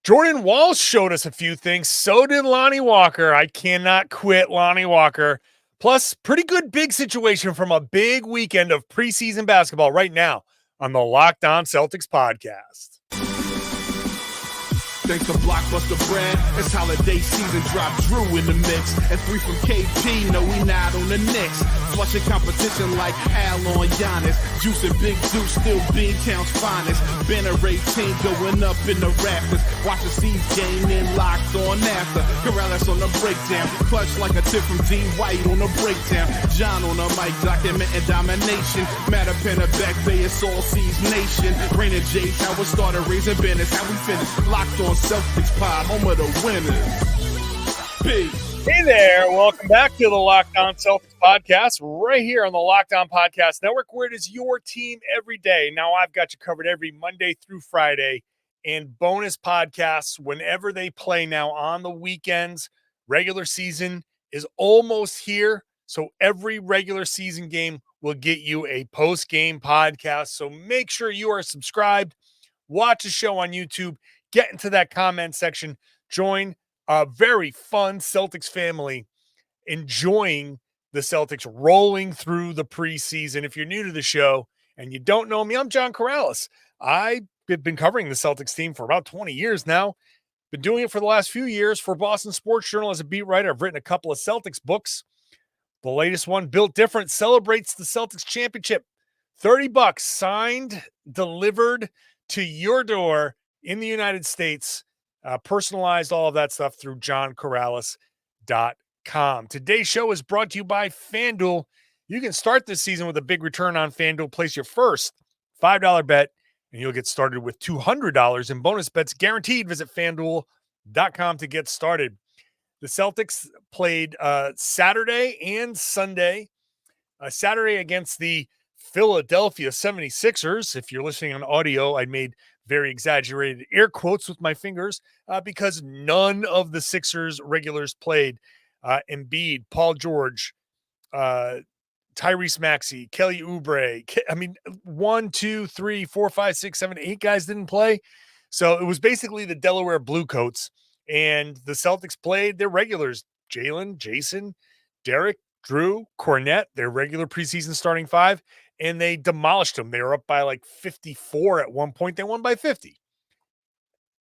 Jordan Walsh showed us a few things. So did Lonnie Walker. I cannot quit Lonnie Walker. Plus, pretty good big situation from a big weekend of preseason basketball right now on the Locked On Celtics podcast. Thanks to Blockbuster Brand, it's holiday season, drop Drew in the mix. And 3 from KP, no we not on the Knicks. Flushing competition like Al on Giannis. Juice and Big Deuce, still B-Town's finest. Banner 18 going up in the rafters. Watch the C's game in Locked On after. Karalis on the breakdown, clutch like a tip from D. White on the breakdown. John on the mic, documenting domination. Matter pen a back bay, it's all C's nation. Rain and J's, how we started, raising banners, how we finish. Locked On Celtics pod, home of the winners. Peace. Hey there, welcome back to the Locked On Celtics podcast, right here on the Locked On Podcast Network, where it is your team every day. Now, I've got you covered every Monday through Friday, and bonus podcasts whenever they play now on the weekends. Regular season is almost here, so every regular season game will get you a post-game podcast. So make sure you are subscribed, watch the show on YouTube, get into that comment section, join a very fun Celtics family, enjoying the Celtics rolling through the preseason. If you're new to the show and you don't know me, I'm John Karalis. I've been covering the Celtics team for about 20 years now. Been doing it for the last few years for Boston Sports Journal as a beat writer. I've written a couple of Celtics books. The latest one, Built Different, celebrates the Celtics championship. $30 signed, delivered to your door in the United States, personalized all of that stuff through johnkaralis.com. Today's show is brought to you by FanDuel. You can start this season with a big return on FanDuel. Place your first $5 bet, and you'll get started with $200 in bonus bets guaranteed. Visit FanDuel.com to get started. The Celtics played Saturday and Sunday. Saturday against the Philadelphia 76ers. If you're listening on audio, I made very exaggerated air quotes with my fingers because none of the Sixers regulars played. Embiid, Paul George, Tyrese Maxey, Kelly Oubre. I mean, 1, 2, 3, 4, 5, 6, 7, 8 guys didn't play. So it was basically the Delaware Bluecoats. And the Celtics played their regulars, Jaylen, Jayson, Derek, Drew, Kornet, their regular preseason starting five, and they demolished them. They were up by like 54 at one point. They won by 50.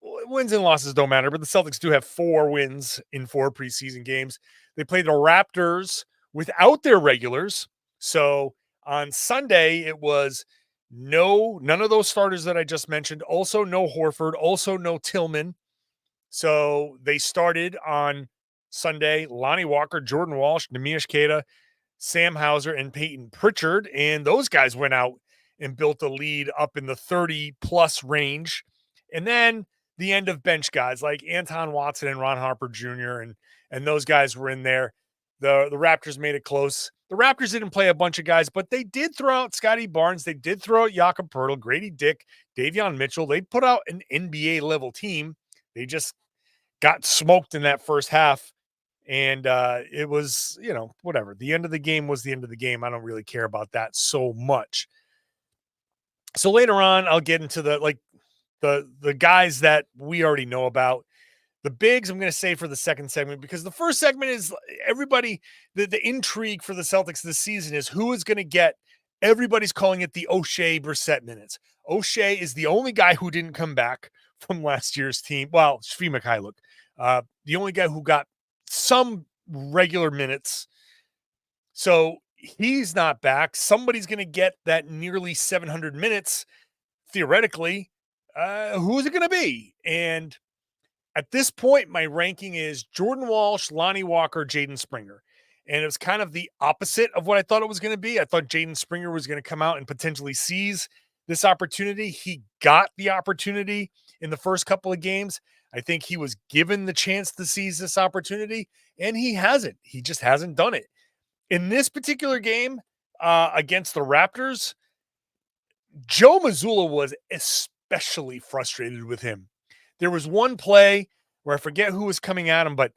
Wins and losses don't matter, but the Celtics do have 4 wins in 4 preseason games. They played the Raptors without their regulars. So on Sunday, it was none of those starters that I just mentioned. Also no Horford, also no Tillman. So they started on Sunday, Lonnie Walker, Jordan Walsh, Neemias Queta, Sam Hauser, and Payton Pritchard. And those guys went out and built a lead up in the 30-plus range. And then the end of bench guys like Anton Watson and Ron Harper Jr. and those guys were in there. The Raptors made it close. The Raptors didn't play a bunch of guys, but they did throw out Scotty Barnes. They did throw out Jakob Poeltl, Grady Dick, Davion Mitchell. They put out an NBA-level team. They just got smoked in that first half. And it was, whatever. The end of the game was the end of the game. I don't really care about that so much. So later on, I'll get into the guys that we already know about. The bigs, I'm going to say for the second segment, because the first segment is everybody, the intrigue for the Celtics this season is who is going to get, everybody's calling it the O'Shea Brissett minutes. O'Shea is the only guy who didn't come back from last year's team. Well, Shvi Mikhailuk, the only guy who got some regular minutes. So he's not back. Somebody's going to get that nearly 700 minutes, theoretically. Who is it going to be? And at this point, my ranking is Jordan Walsh, Lonnie Walker, Jaden Springer. And it was kind of the opposite of what I thought it was going to be. I thought Jaden Springer was going to come out and potentially seize this opportunity. He got the opportunity in the first couple of games. I think he was given the chance to seize this opportunity, and he hasn't. He just hasn't done it. In this particular game against the Raptors, Joe Mazzulla was especially frustrated with him. There was one play where I forget who was coming at him, but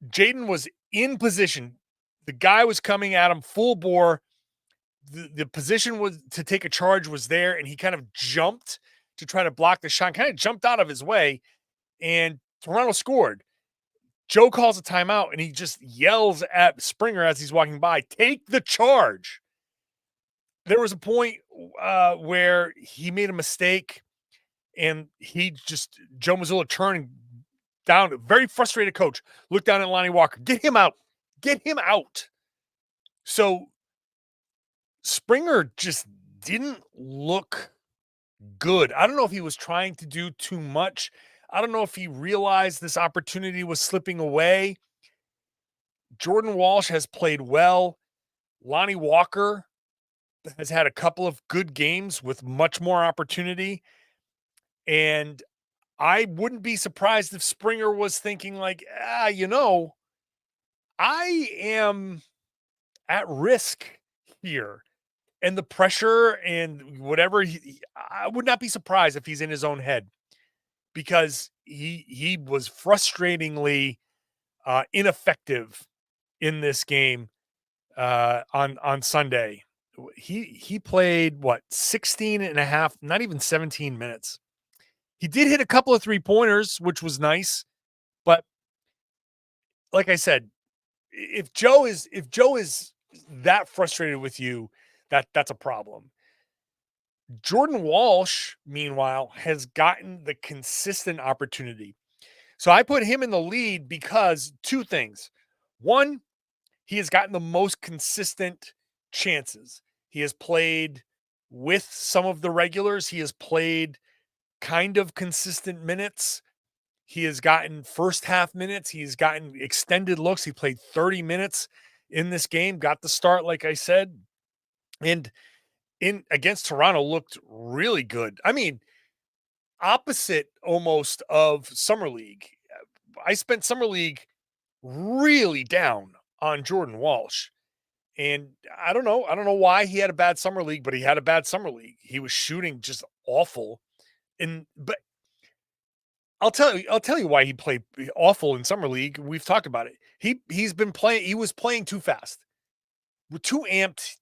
Jaden was in position. The guy was coming at him full bore. The position was to take a charge was there, and he kind of jumped to try to block the shot, kind of jumped out of his way. and Toronto scored. Joe calls a timeout, and he just yells at Springer as he's walking by, "Take the charge." There was a point where he made a mistake, and Joe Mazzulla turned down, very frustrated coach, looked down at Lonnie Walker, "Get him out. Get him out." So Springer just didn't look good. I don't know if he was trying to do too much. I don't know if he realized this opportunity was slipping away. Jordan Walsh has played well. Lonnie Walker has had a couple of good games with much more opportunity. And I wouldn't be surprised if Springer was thinking like, I am at risk here. And the pressure and whatever, I would not be surprised if he's in his own head, because he was frustratingly ineffective in this game on Sunday. He played 16 and a half, not even 17 minutes. He did hit a couple of 3-pointers, which was nice, but like I said, if Joe is that frustrated with you, that's a problem. Jordan Walsh, meanwhile, has gotten the consistent opportunity. So I put him in the lead because 2 things. One, he has gotten the most consistent chances. He has played with some of the regulars. He has played kind of consistent minutes. He has gotten first half minutes. He's gotten extended looks. He played 30 minutes in this game, got the start, like I said. And in against Toronto looked really good. I mean, opposite almost of Summer League. I spent Summer League really down on Jordan Walsh. And I don't know why he had a bad Summer League, but he had a bad Summer League. He was shooting just awful. But I'll tell you why he played awful in Summer League. We've talked about it. He was playing too fast. We're too amped,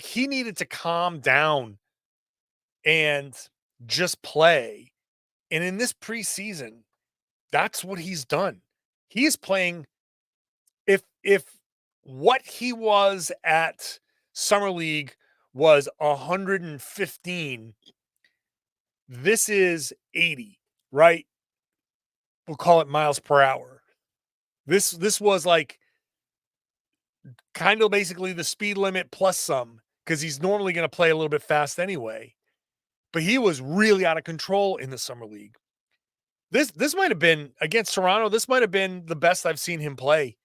he needed to calm down and just play. And in this preseason, that's what he's done. He is playing if what he was at Summer League was 115, this is 80, right? We'll call it miles per hour. This was like kind of basically the speed limit plus some, because he's normally going to play a little bit fast anyway. But he was really out of control in the Summer League. This might have been against Toronto. This might have been the best I've seen him play.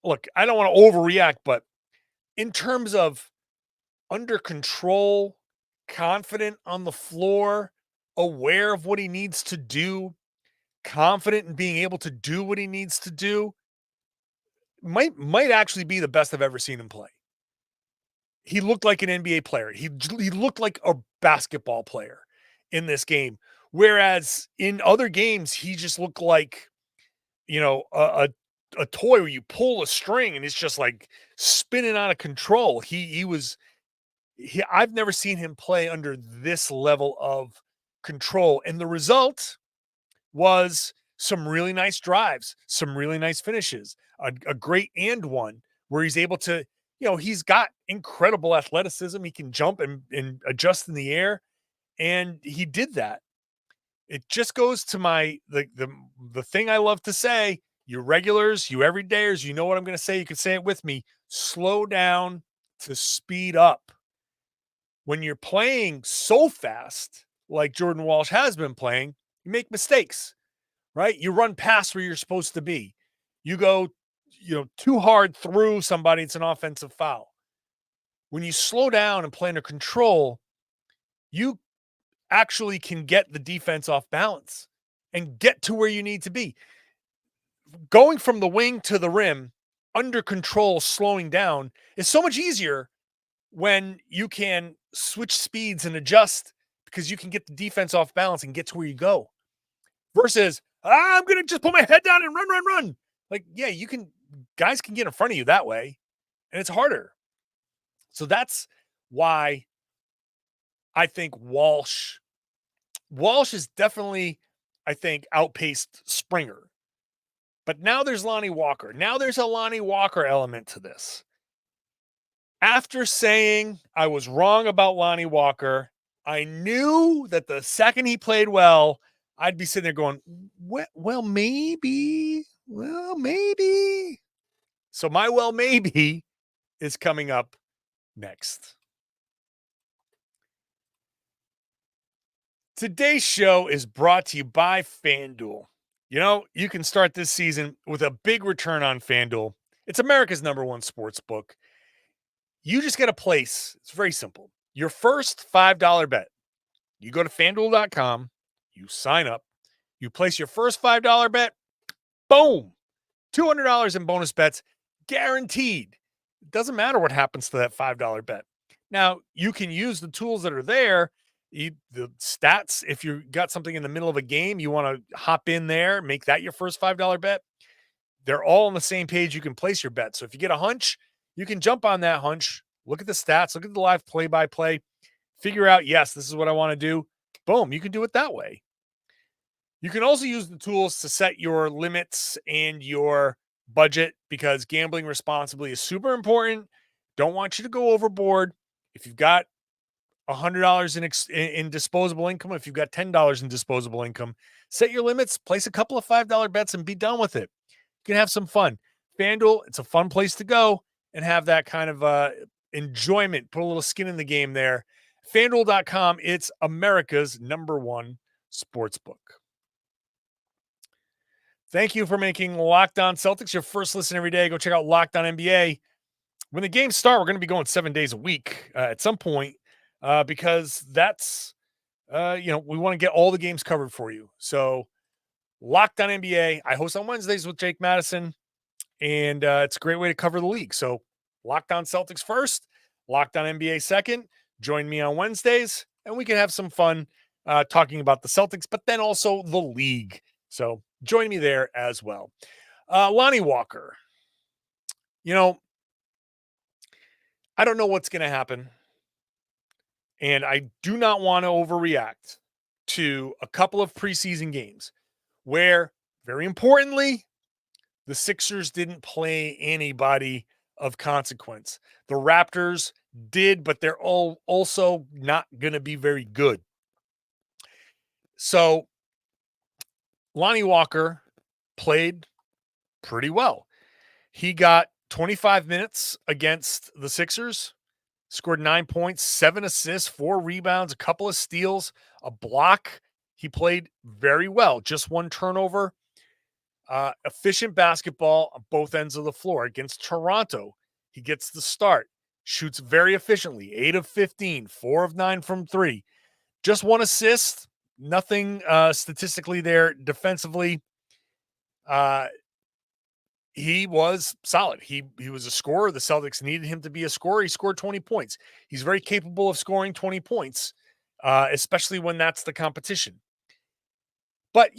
Look, I don't want to overreact, but in terms of under control, confident on the floor, aware of what he needs to do, confident in being able to do what he needs to do, might actually be the best I've ever seen him play. He looked like an NBA player. He looked like a basketball player in this game. Whereas in other games, he just looked like, a toy where you pull a string and it's just like spinning out of control. I've never seen him play under this level of control. And the result was some really nice drives, some really nice finishes, a great and one where he's able to, he's got incredible athleticism. He can jump and adjust in the air. And he did that. It just goes to the thing I love to say, you regulars, you everydayers, you know what I'm going to say. You can say it with me. Slow down to speed up. When you're playing so fast, like Jordan Walsh has been playing, you make mistakes, right? You run past where you're supposed to be. You go, too hard through somebody. It's an offensive foul. When you slow down and play under control, you actually can get the defense off balance and get to where you need to be. Going from the wing to the rim under control, slowing down is so much easier when you can switch speeds and adjust, because you can get the defense off balance and get to where you go, versus I'm going to just put my head down and run. Like, yeah, guys can get in front of you that way, and it's harder. So that's why I think Walsh is definitely, I think, outpaced Springer. But now there's Lonnie Walker. Now there's a Lonnie Walker element to this. After saying I was wrong about Lonnie Walker, I knew that the second he played well, I'd be sitting there going, well, maybe. Well, maybe. So my well, maybe is coming up next. Today's show is brought to you by FanDuel. You know, you can start this season with a big return on FanDuel. It's America's #1 sports book. You just get a place. It's very simple. Your first $5 bet. You go to FanDuel.com, you sign up, you place your first $5 bet, boom, $200 in bonus bets, guaranteed. It doesn't matter what happens to that $5 bet. Now, you can use the tools that are there, the stats. If you got something in the middle of a game, you want to hop in there, make that your first $5 bet. They're all on the same page. You can place your bet. So if you get a hunch, you can jump on that hunch, look at the stats, look at the live play-by-play, figure out, yes, this is what I want to do. Boom, you can do it that way. You can also use the tools to set your limits and your budget, because gambling responsibly is super important. Don't want you to go overboard. If you've got $100 in disposable income, if you've got $10 in disposable income, set your limits, place a couple of $5 bets and be done with it. You can have some fun. FanDuel, it's a fun place to go and have that kind of enjoyment, put a little skin in the game there. FanDuel.com, it's America's #1 sports book. Thank you for making Locked On Celtics your first listen every day. Go check out Locked On NBA. When the games start, we're going to be going 7 days a week at some point because that's, we want to get all the games covered for you. So Locked On NBA. I host on Wednesdays with Jake Madison, and it's a great way to cover the league. So Locked On Celtics first, Locked On NBA second. Join me on Wednesdays, and we can have some fun talking about the Celtics, but then also the league. So join me there as well. Lonnie Walker. I don't know what's going to happen, and I do not want to overreact to a couple of preseason games where, very importantly, the Sixers didn't play anybody of consequence. The Raptors did, but they're all also not going to be very good. So Lonnie Walker played pretty well. He got 25 minutes against the Sixers, scored 9 points, 7 assists, 4 rebounds, a couple of steals, a block. He played very well. Just 1 turnover. Efficient basketball on both ends of the floor. Against Toronto, he gets the start, shoots very efficiently, 8 of 15, 4 of 9 from 3. Just 1 assist, nothing statistically there defensively. He was solid. He was a scorer. The Celtics needed him to be a scorer. He scored 20 points. He's very capable of scoring 20 points, especially when that's the competition. But,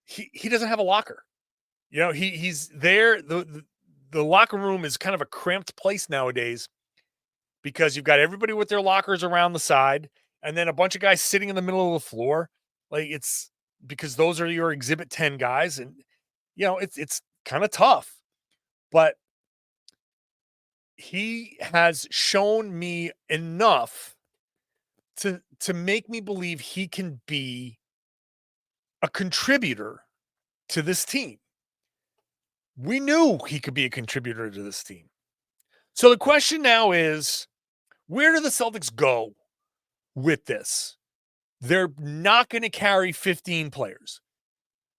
he doesn't have a locker. He's there. The locker room is kind of a cramped place nowadays because you've got everybody with their lockers around the side and then a bunch of guys sitting in the middle of the floor. Like, it's because those are your Exhibit 10 guys. And, it's kind of tough, but he has shown me enough to make me believe he can be a contributor to this team. We knew he could be a contributor to this team. So the question now is, where do the Celtics go with this? They're not going to carry 15 players.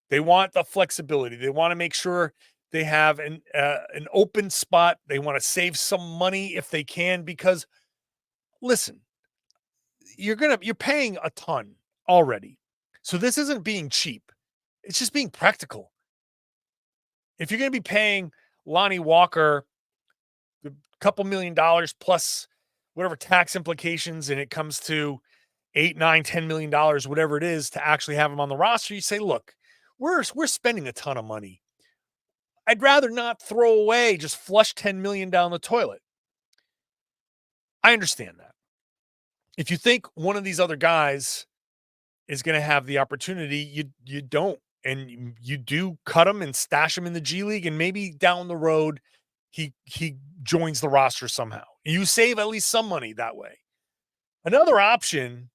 They want the flexibility. They want to make sure they have an open spot. They want to save some money if they can, because listen, you're paying a ton already. So this isn't being cheap. It's just being practical. If you're going to be paying Lonnie Walker a couple $1 million plus whatever tax implications, and it comes to $8, $9, $10 million, whatever it is, to actually have him on the roster, you say, look, we're spending a ton of money. I'd rather not throw away, just flush $10 million down the toilet. I understand that. If you think one of these other guys is going to have the opportunity. You don't, and you do cut him and stash him in the G League, and maybe down the road he joins the roster somehow. You save at least some money that way. Another option,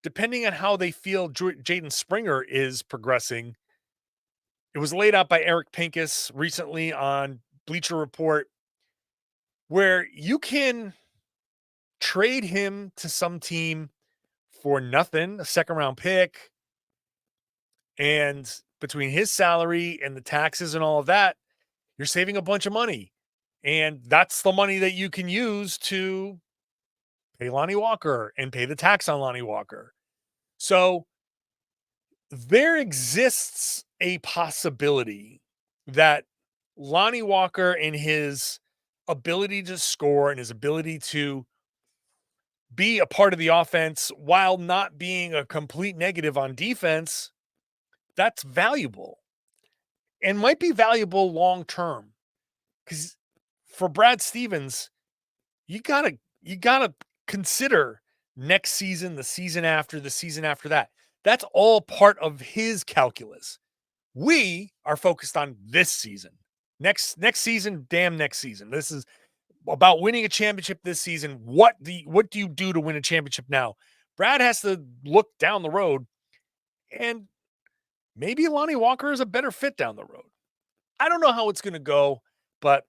depending on how they feel Jaden Springer is progressing, it was laid out by Eric Pincus recently on Bleacher Report, where you can trade him to some team for nothing, a second round pick, and between his salary and the taxes and all of that, you're saving a bunch of money. And that's the money that you can use to pay Lonnie Walker and pay the tax on Lonnie Walker. So there exists a possibility that Lonnie Walker and his ability to score and his ability to be a part of the offense while not being a complete negative on defense, that's valuable and might be valuable long term. Because for Brad Stevens, you gotta consider next season, the season after, the season after that. That's all part of his calculus. We are focused on this season. Next season, damn next season. This is about winning a championship this season. What do you do to win a championship now? Brad has to look down the road, and maybe Lonnie Walker is a better fit down the road. I don't know how it's going to go, but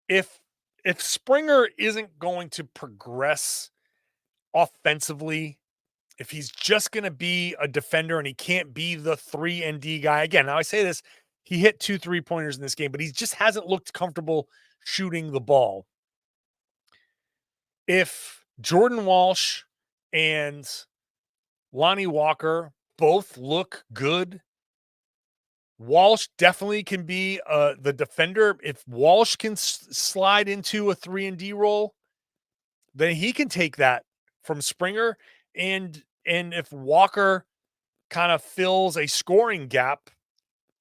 if Springer isn't going to progress offensively, if he's just going to be a defender and he can't be the 3 and D guy, again, now I say this, he hit 2 3-pointers in this game, but he just hasn't looked comfortable shooting the ball. If Jordan Walsh and Lonnie Walker both look good, Walsh definitely can be the defender. If Walsh can slide into a 3 and D role, then he can take that from Springer. And if Walker kind of fills a scoring gap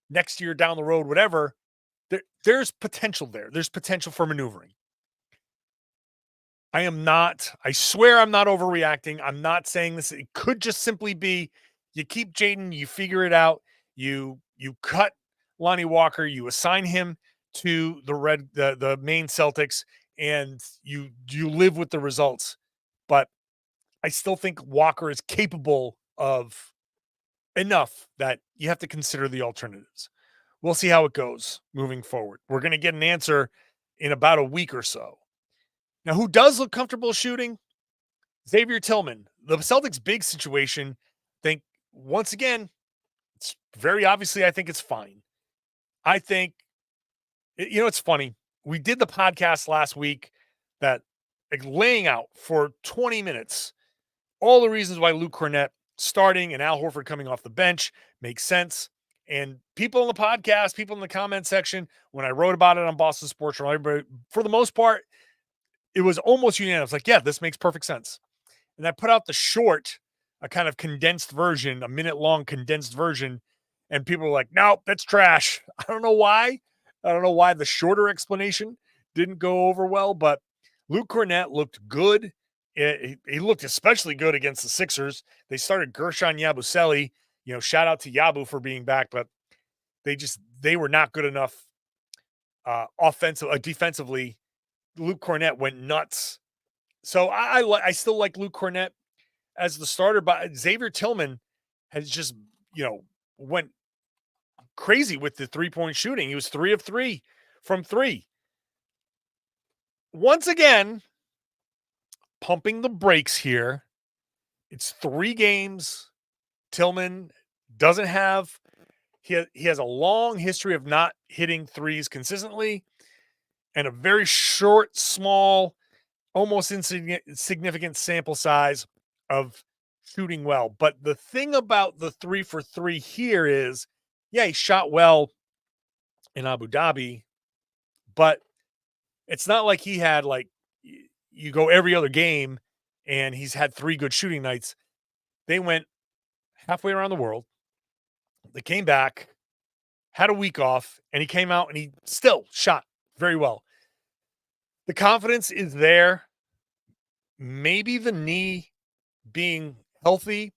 next year down the road, whatever, there's potential there. There's potential for maneuvering. I swear I'm not overreacting. I'm not saying this. It could just simply be you keep Jaden, you figure it out. You cut Lonnie Walker, you assign him to the main Celtics, and you live with the results. But I still think Walker is capable of enough that you have to consider the alternatives. We'll see how it goes moving forward. We're going to get an answer in about a week or so. Now, who does look comfortable shooting? Xavier Tillman. The Celtics' big situation, think once again, it's very obviously, I think it's fine. I think, it's funny. We did the podcast last week that laying out for 20 minutes all the reasons why Luke Kornet starting and Al Horford coming off the bench makes sense. And people in the podcast, people in the comment section, when I wrote about it on Boston Sports Journal, everybody, for the most part, it was almost unanimous. Like, yeah, this makes perfect sense. And I put out the short, a kind of condensed version, a minute-long condensed version, and people were like, no, that's trash. I don't know why. I don't know why the shorter explanation didn't go over well, but Luke Kornet looked good. He looked especially good against the Sixers. They started Gershon Yabusele. Shout out to Yabu for being back, but they were not good enough defensively. Luke Kornet went nuts. So I still like Luke Kornet as the starter, but Xavier Tillman has just, went crazy with the 3-point shooting. He was 3 of 3 from 3. Once again, pumping the brakes here. It's 3 games. Tillman doesn't have, he has a long history of not hitting threes consistently and a very short, small, almost insignificant sample size of shooting well. But the thing about the 3 for 3 here is, yeah, he shot well in Abu Dhabi, but it's not like he had you go every other game and he's had 3 good shooting nights. They went halfway around the world. They came back, had a week off, and he came out and he still shot very well. The confidence is there. Maybe the knee being healthy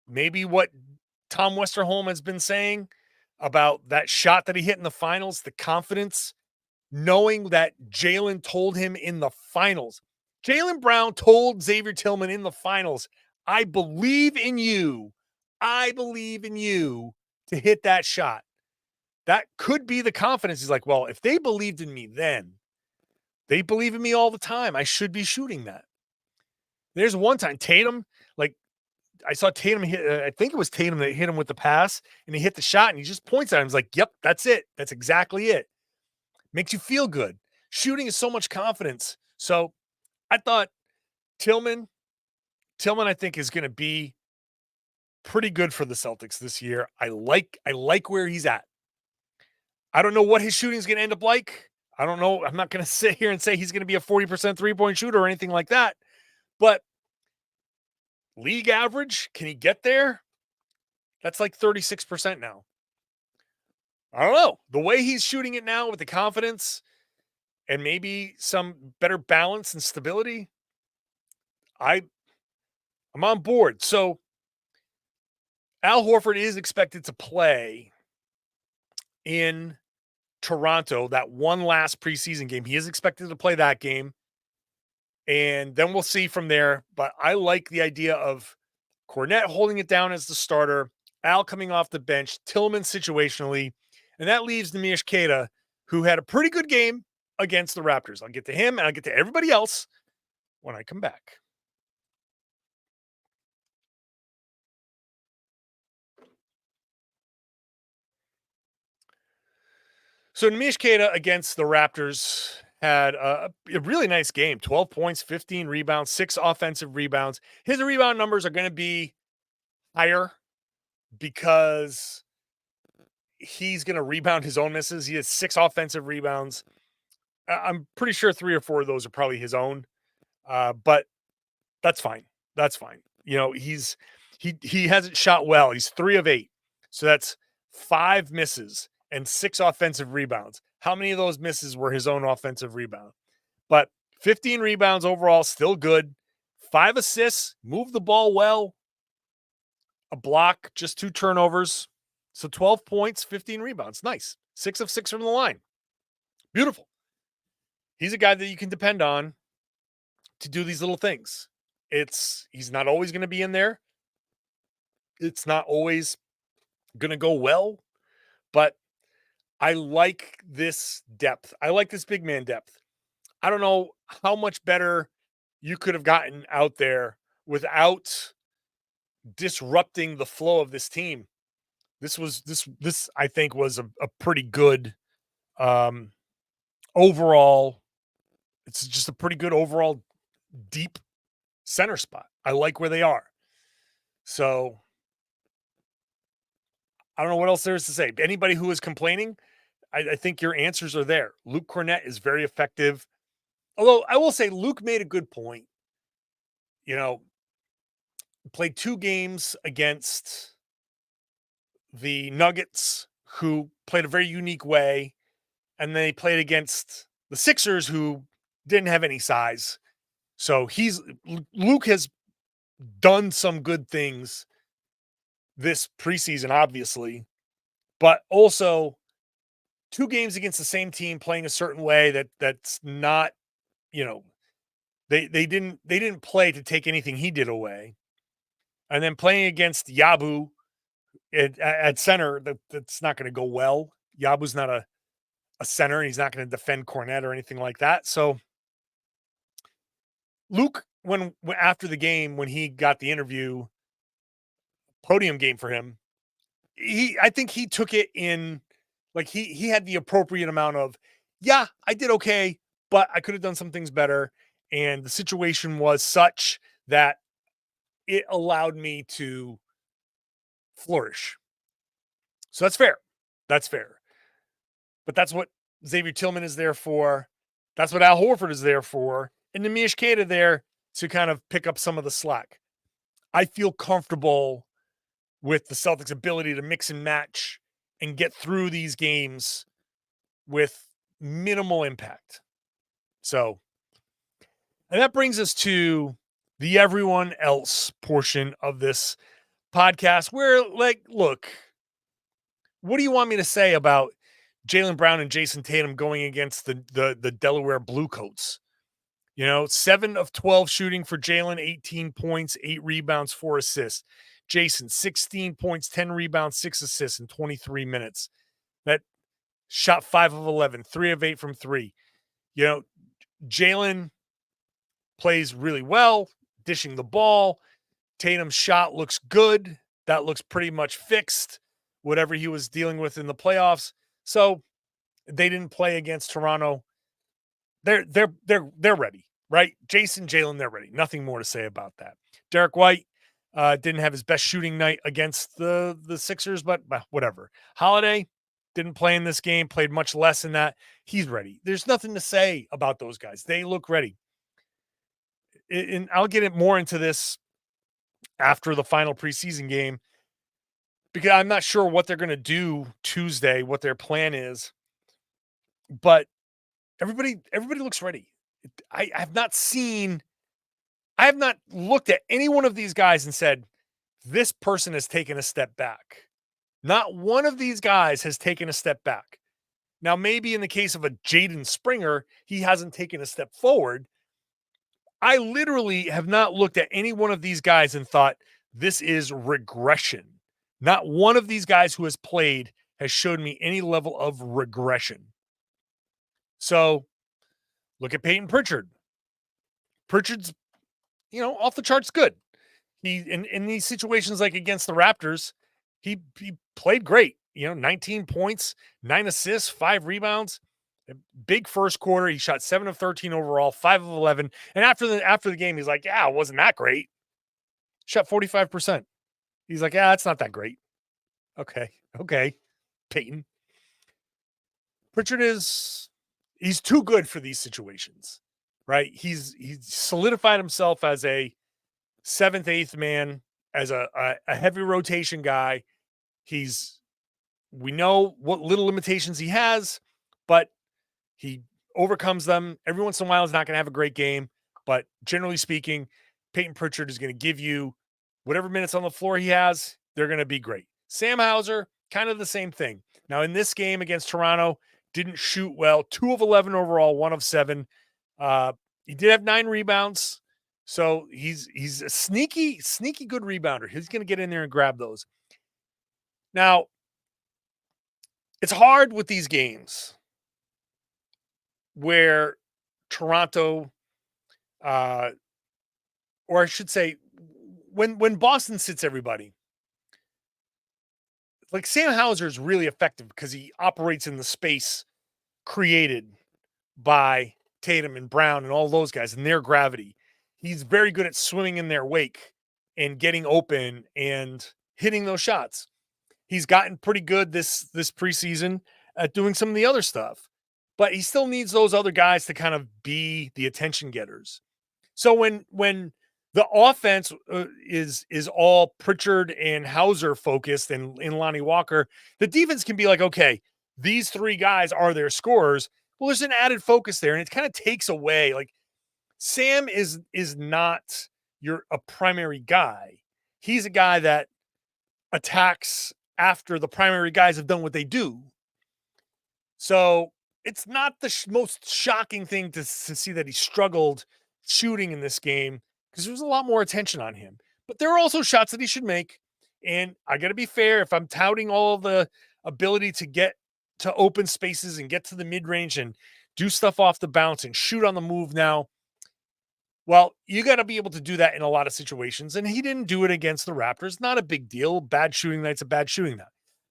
maybe what Tom Westerholm has been saying about that shot that he hit in the finals, the confidence, knowing that Jaylen told him in the finals. Jaylen Brown told Xavier Tillman in the finals, I believe in you. I believe in you to hit that shot. That could be the confidence. He's like, well, if they believed in me then, they believe in me all the time. I should be shooting that. There's one time Tatum, like I saw Tatum hit, I think it was Tatum that hit him with the pass and he hit the shot and he just points at him. He's like, yep, that's it. That's exactly it. Makes you feel good. Shooting is so much confidence. So I thought Tillman, I think is going to be pretty good for the Celtics this year. I like where he's at. I don't know what his shooting is going to end up like. I don't know. I'm not going to sit here and say he's going to be a 40% three-point shooter or anything like that. But league average, can he get there? That's like 36% now. I don't know. The way he's shooting it now with the confidence and maybe some better balance and stability, I'm on board. So Al Horford is expected to play in Toronto, that one last preseason game. He is expected to play that game. And then we'll see from there. But I like the idea of Kornet holding it down as the starter, Al coming off the bench, Tillman situationally. And that leaves Neemias Queta, who had a pretty good game against the Raptors. I'll get to him and I'll get to everybody else when I come back. So Neemias Queta against the Raptors had a really nice game. 12 points, 15 rebounds, 6 offensive rebounds. His rebound numbers are going to be higher because he's going to rebound his own misses. He has 6 offensive rebounds. I'm pretty sure 3 or 4 of those are probably his own. But that's fine. That's fine. You know, he hasn't shot well. He's 3 of 8. So that's 5 misses and 6 offensive rebounds. How many of those misses were his own offensive rebound? But 15 rebounds overall, still good. 5 assists, moved the ball well. A block, just 2 turnovers. So 12 points, 15 rebounds. Nice. 6 of 6 from the line. Beautiful. He's a guy that you can depend on to do these little things. He's not always going to be in there. It's not always going to go well, but I like this depth. I like this big man depth. I don't know how much better you could have gotten out there without disrupting the flow of this team. This I think was a pretty good overall. It's just a pretty good overall deep center spot. I like where they are. So I don't know what else there is to say. Anybody who is complaining, I think your answers are there. Luke Kornet is very effective. Although I will say Luke made a good point. You know, played 2 games against the Nuggets, who played a very unique way. And they played against the Sixers, who didn't have any size. So Luke has done some good things this preseason, obviously, but also 2 games against the same team playing a certain way that's not, you know, they didn't play to take anything he did away. And then playing against Yabu at center, that's not going to go well. Yabu's not a center, and he's not going to defend Kornet or anything like that. So Luke, when after the game, when he got the interview, podium game for him, I think he took it in, like he had the appropriate amount of, yeah, I did okay, but I could have done some things better. And the situation was such that it allowed me to flourish. So that's fair. That's fair. But that's what Xavier Tillman is there for. That's what Al Horford is there for. And Neemias Queta there to kind of pick up some of the slack. I feel comfortable with the Celtics' ability to mix and match and get through these games with minimal impact. So, and that brings us to the everyone else portion of this podcast where, like, look, what do you want me to say about Jaylen Brown and Jayson Tatum going against the Delaware Bluecoats? 7 of 12 shooting for Jaylen, 18 points, 8 rebounds, 4 assists. Jayson, 16 points, 10 rebounds, 6 assists in 23 minutes. That shot 5 of 11, 3 of 8 from 3. Jaylen plays really well, dishing the ball. Tatum's shot looks good. That looks pretty much fixed, whatever he was dealing with in the playoffs. So they didn't play against Toronto. They're ready, right? Jayson, Jaylen, they're ready. Nothing more to say about that. Derek White didn't have his best shooting night against the Sixers, but whatever. Holiday didn't play in this game, played much less than that. He's ready. There's nothing to say about those guys. They look ready. And I'll get more into this after the final preseason game, because I'm not sure what they're going to do Tuesday, what their plan is, but everybody looks ready. I have not looked at any one of these guys and said, this person has taken a step back. Not one of these guys has taken a step back. Now, maybe in the case of a Jaden Springer, he hasn't taken a step forward. I literally have not looked at any one of these guys and thought, this is regression. Not one of these guys who has played has showed me any level of regression. So look at Payton Pritchard. Pritchard's, off the charts good. He in these situations like against the Raptors, he played great. 19 points, 9 assists, 5 rebounds. Big first quarter. He shot 7 of 13 overall, 5 of 11. And after the game, he's like, yeah, it wasn't that great. Shot 45%. He's like, yeah, it's not that great. Okay. Payton. Pritchard he's too good for these situations, right? He's solidified himself as a 7th, 8th man, as a heavy rotation guy. We know what little limitations he has, but he overcomes them. Every once in a while, he's not going to have a great game, but generally speaking, Payton Pritchard is going to give you whatever minutes on the floor he has. They're going to be great. Sam Hauser, kind of the same thing. Now, in this game against Toronto, didn't shoot well. 2 of 11 overall, 1 of 7. He did have 9 rebounds, so he's a sneaky good rebounder. He's going to get in there and grab those. Now, it's hard with these games where Toronto, or I should say, when Boston sits everybody, like Sam Hauser is really effective because he operates in the space created by Tatum and Brown and all those guys and their gravity. He's very good at swimming in their wake and getting open and hitting those shots. He's gotten pretty good this preseason at doing some of the other stuff, but he still needs those other guys to kind of be the attention getters. So when the offense is all Pritchard and Hauser focused and in Lonnie Walker, the defense can be like, okay, these 3 guys are their scorers. Well, there's an added focus there, and it kind of takes away. Like, Sam is not a primary guy. He's a guy that attacks after the primary guys have done what they do. So it's not the most shocking thing to see that he struggled shooting in this game, because there was a lot more attention on him. But there are also shots that he should make. And I got to be fair, if I'm touting all of the ability to get to open spaces and get to the mid-range and do stuff off the bounce and shoot on the move now, well, you got to be able to do that in a lot of situations. And he didn't do it against the Raptors. Not a big deal. Bad shooting night's a bad shooting night.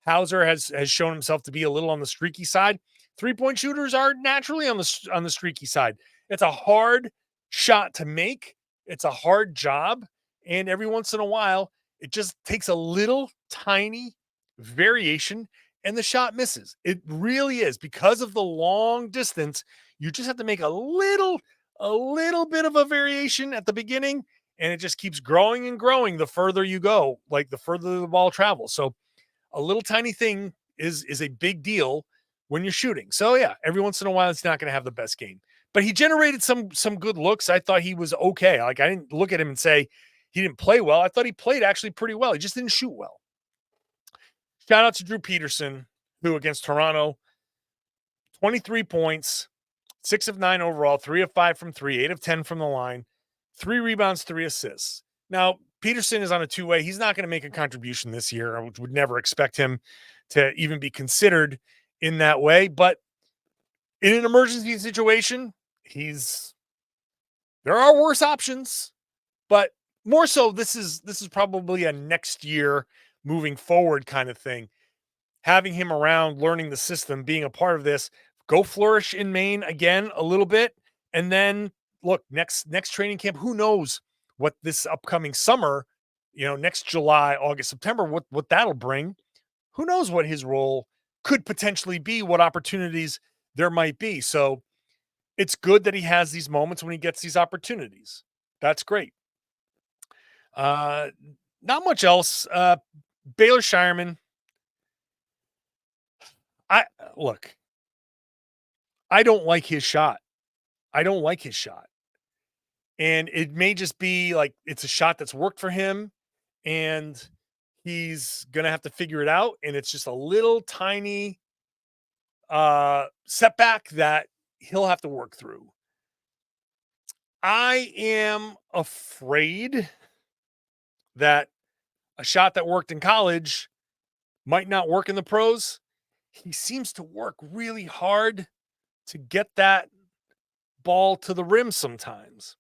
Hauser has shown himself to be a little on the streaky side. 3-point shooters are naturally on the streaky side. It's a hard shot to make. It's a hard job. And every once in a while, it just takes a little tiny variation and the shot misses. It really is. Because of the long distance, you just have to make a little bit of a variation at the beginning, and it just keeps growing and growing the further you go, like the further the ball travels. So a little tiny thing is a big deal when you're shooting. So yeah, every once in a while, it's not going to have the best game, but he generated some good looks. I thought he was okay. Like, I didn't look at him and say he didn't play well. I thought he played actually pretty well. He just didn't shoot well. Shout out to Drew Peterson, who against Toronto, 23 points, 6 of 9 overall, 3 of 5 from 3, 8 of 10 from the line, 3 rebounds, 3 assists. Now, Peterson is on a two-way. He's not going to make a contribution this year. I would never expect him to even be considered in that way. But in an emergency situation, there are worse options. But more so, this is probably a next year moving forward kind of thing. Having him around, learning the system, being a part of this, go flourish in Maine again a little bit. And then look, next training camp, who knows what this upcoming summer, next July, August, September, what that'll bring. Who knows what his role could potentially be, what opportunities there might be. So it's good that he has these moments when he gets these opportunities. That's great. Not much else. Baylor Shireman. I don't like his shot. And it may just be like it's a shot that's worked for him and he's going to have to figure it out. And it's just a little tiny setback that he'll have to work through. I am afraid that a shot that worked in college might not work in the pros. He seems to work really hard to get that ball to the rim sometimes.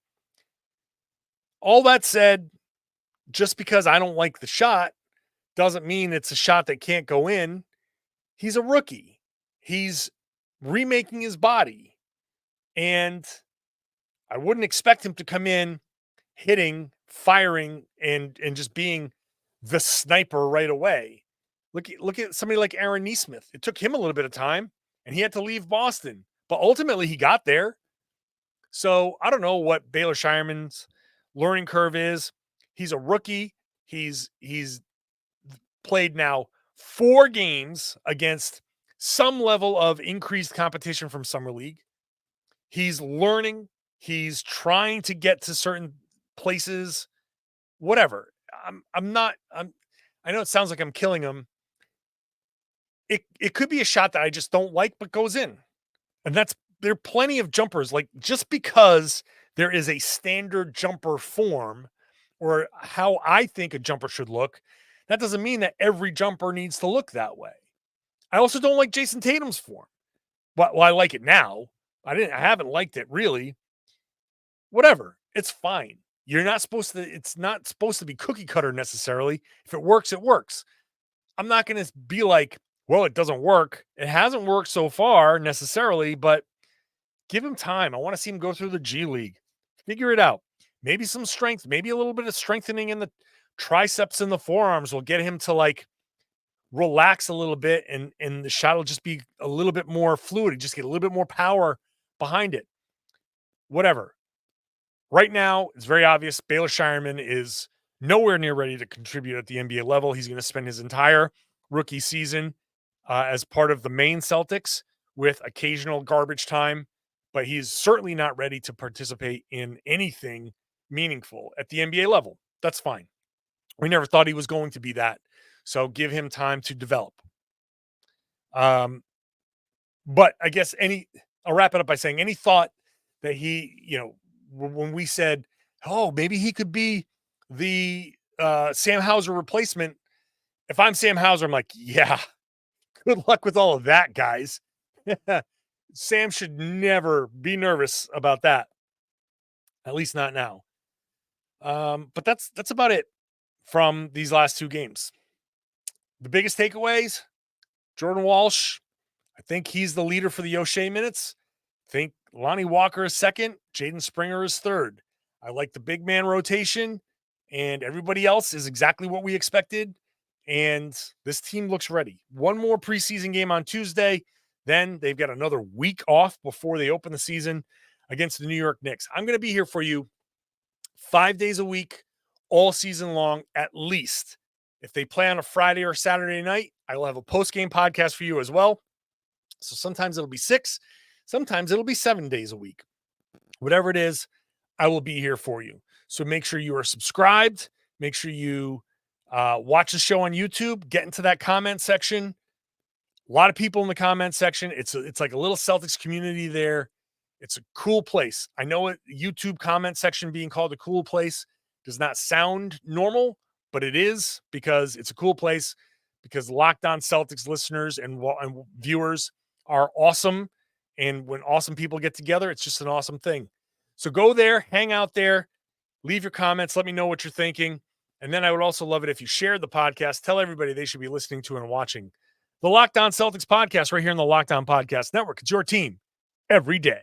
All that said, just because I don't like the shot doesn't mean it's a shot that can't go in. He's a rookie. He's remaking his body. And I wouldn't expect him to come in hitting, firing, and just being the sniper right away. Look at somebody like Aaron Nesmith. It took him a little bit of time, and he had to leave Boston. But ultimately, he got there. So I don't know what Baylor Shireman's learning curve is. He's a rookie. He's played now 4 games against some level of increased competition from Summer League. He's learning. He's trying to get to certain places. Whatever. I know it sounds like I'm killing him. It could be a shot that I just don't like, but goes in. And there are plenty of jumpers. Like, just because there is a standard jumper form or how I think a jumper should look, that doesn't mean that every jumper needs to look that way. I also don't like Jayson Tatum's form. Well, I like it now. I haven't liked it really. Whatever. It's fine. It's not supposed to be cookie cutter necessarily. If it works, it works. I'm not going to be like, well, it doesn't work. It hasn't worked so far necessarily, but give him time. I want to see him go through the G League. Figure it out. Maybe some strength, maybe a little bit of strengthening in the triceps and the forearms will get him to like relax a little bit and the shot will just be a little bit more fluid. You just get a little bit more power behind it. Whatever. Right now, it's very obvious Baylor Shireman is nowhere near ready to contribute at the NBA level. He's going to spend his entire rookie season as part of the Maine Celtics with occasional garbage time, but he's certainly not ready to participate in anything meaningful at the NBA level. That's fine. We never thought he was going to be that. So give him time to develop. But I guess I'll wrap it up by saying any thought that he, when we said, oh, maybe he could be the Sam Hauser replacement. If I'm Sam Hauser, I'm like, yeah, good luck with all of that, guys. Sam should never be nervous about that. At least not now. But that's about it from these last 2 games. The biggest takeaways, Jordan Walsh. I think he's the leader for the O'Shea minutes. I think Lonnie Walker is second. Jaden Springer is third. I like the big man rotation, and everybody else is exactly what we expected. And this team looks ready. One more preseason game on Tuesday. Then they've got another week off before they open the season against the New York Knicks. I'm going to be here for you 5 days a week, all season long, at least. If they play on a Friday or Saturday night, I will have a post-game podcast for you as well. So sometimes it'll be 6, sometimes it'll be 7 days a week. Whatever it is, I will be here for you. So make sure you are subscribed. Make sure you watch the show on YouTube. Get into that comment section. A lot of people in the comment section. It's like a little Celtics community there. It's a cool place. I know it. YouTube comment section being called a cool place does not sound normal, but it is, because it's a cool place, because Locked On Celtics listeners and viewers are awesome. And when awesome people get together, it's just an awesome thing. So go there, hang out there, leave your comments. Let me know what you're thinking. And then I would also love it if you shared the podcast. Tell everybody they should be listening to and watching the Locked On Celtics podcast right here in the Locked On Podcast Network. It's your team every day.